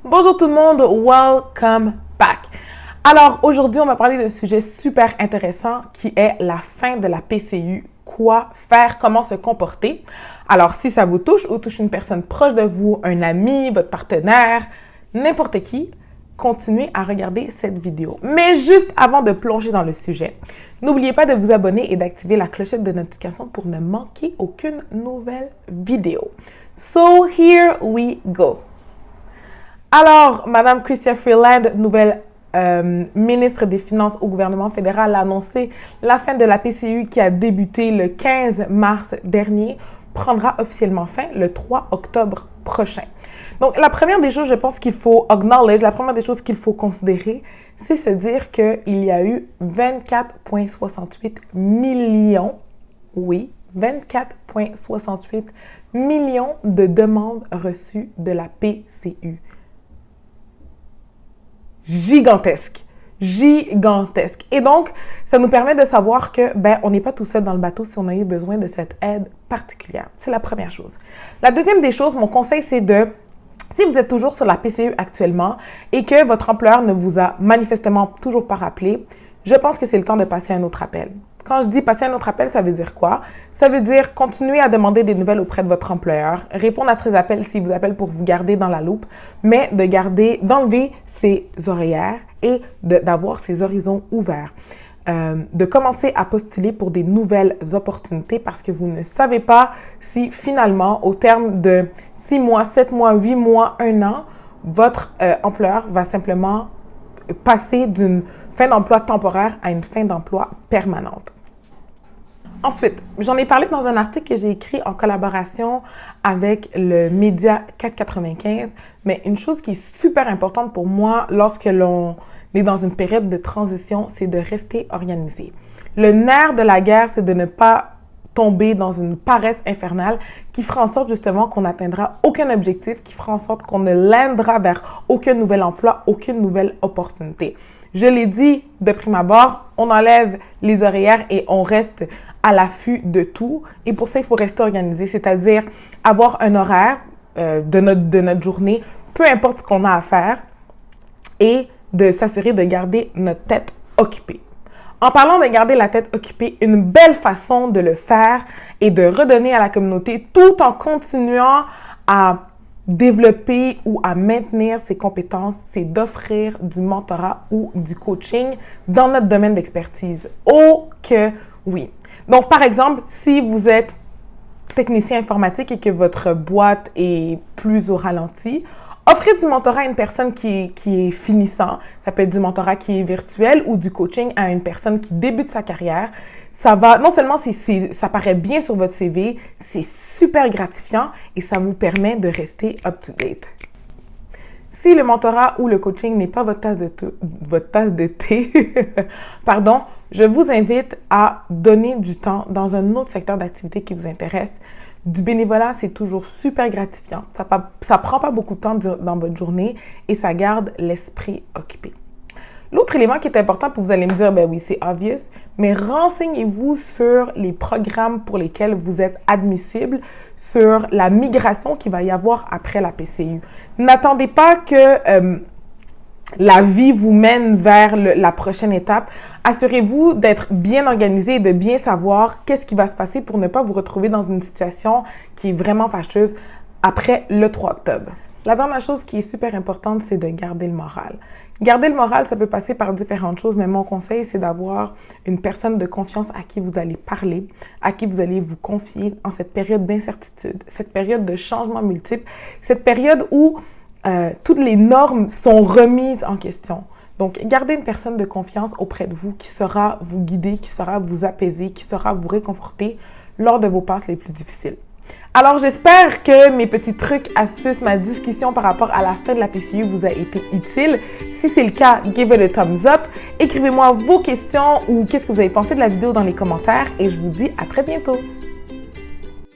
Bonjour tout le monde, welcome back. Alors aujourd'hui, on va parler d'un sujet super intéressant qui est la fin de la PCU. Quoi faire, comment se comporter. Alors si ça vous touche ou touche une personne proche de vous, un ami, votre partenaire, n'importe qui, continuez à regarder cette vidéo. Mais juste avant de plonger dans le sujet, n'oubliez pas de vous abonner et d'activer la clochette de notification pour ne manquer aucune nouvelle vidéo. So here we go. Alors, Madame Chrystia Freeland, nouvelle ministre des Finances au gouvernement fédéral, a annoncé la fin de la PCU qui a débuté le 15 mars dernier, prendra officiellement fin le 3 octobre prochain. Donc, la première des choses, je pense qu'il faut acknowledge, la première des choses qu'il faut considérer, c'est se dire qu'il y a eu 24,68 millions, oui, 24,68 millions de demandes reçues de la PCU. Gigantesque. Et donc, ça nous permet de savoir que, on n'est pas tout seul dans le bateau si on a eu besoin de cette aide particulière. C'est la première chose. La deuxième des choses, mon conseil, c'est si vous êtes toujours sur la PCU actuellement et que votre employeur ne vous a manifestement toujours pas rappelé, je pense que c'est le temps de passer un autre appel. Quand je dis passer un autre appel, ça veut dire quoi? Ça veut dire continuer à demander des nouvelles auprès de votre employeur, répondre à ses appels s'il vous appelle pour vous garder dans la loupe, mais d'enlever ses oreillères et d'avoir ses horizons ouverts. De commencer à postuler pour des nouvelles opportunités parce que vous ne savez pas si finalement, au terme de 6 mois, 7 mois, 8 mois, 1 an, votre employeur va simplement passer d'une fin d'emploi temporaire à une fin d'emploi permanente. Ensuite, j'en ai parlé dans un article que j'ai écrit en collaboration avec le média 495, mais une chose qui est super importante pour moi lorsque l'on est dans une période de transition, c'est de rester organisé. Le nerf de la guerre, c'est de ne pas tomber dans une paresse infernale qui fera en sorte justement qu'on n'atteindra aucun objectif, qui fera en sorte qu'on ne landera vers aucun nouvel emploi, aucune nouvelle opportunité. Je l'ai dit de prime abord, on enlève les oreillères et on reste à l'affût de tout. Et pour ça, il faut rester organisé, c'est-à-dire avoir un horaire de notre journée, peu importe ce qu'on a à faire, et de s'assurer de garder notre tête occupée. En parlant de garder la tête occupée, une belle façon de le faire et de redonner à la communauté tout en continuant à développer ou à maintenir ses compétences, c'est d'offrir du mentorat ou du coaching dans notre domaine d'expertise. Oh que oui! Donc, par exemple, si vous êtes technicien informatique et que votre boîte est plus au ralenti, offrez du mentorat à une personne qui est finissant. Ça peut être du mentorat qui est virtuel ou du coaching à une personne qui débute sa carrière. Ça va, non seulement ça paraît bien sur votre CV, c'est super gratifiant et ça vous permet de rester up-to-date. Si le mentorat ou le coaching n'est pas votre tasse de thé, pardon, je vous invite à donner du temps dans un autre secteur d'activité qui vous intéresse. Du bénévolat, c'est toujours super gratifiant. Ça prend pas beaucoup de temps dans votre journée et ça garde l'esprit occupé. L'autre élément qui est important, pour vous allez me dire, oui, c'est obvious, mais renseignez-vous sur les programmes pour lesquels vous êtes admissible, sur la migration qu'il va y avoir après la PCU. N'attendez pas que la vie vous mène vers la prochaine étape. Assurez-vous d'être bien organisé et de bien savoir qu'est-ce qui va se passer pour ne pas vous retrouver dans une situation qui est vraiment fâcheuse après le 3 octobre. La dernière chose qui est super importante, c'est de garder le moral. Garder le moral, ça peut passer par différentes choses, mais mon conseil, c'est d'avoir une personne de confiance à qui vous allez parler, à qui vous allez vous confier en cette période d'incertitude, cette période de changements multiples, cette période où toutes les normes sont remises en question. Donc, gardez une personne de confiance auprès de vous qui saura vous guider, qui saura vous apaiser, qui saura vous réconforter lors de vos passes les plus difficiles. Alors, j'espère que mes petits trucs, astuces, ma discussion par rapport à la fin de la PCU vous a été utile. Si c'est le cas, give it a thumbs up. Écrivez-moi vos questions ou qu'est-ce que vous avez pensé de la vidéo dans les commentaires et je vous dis à très bientôt.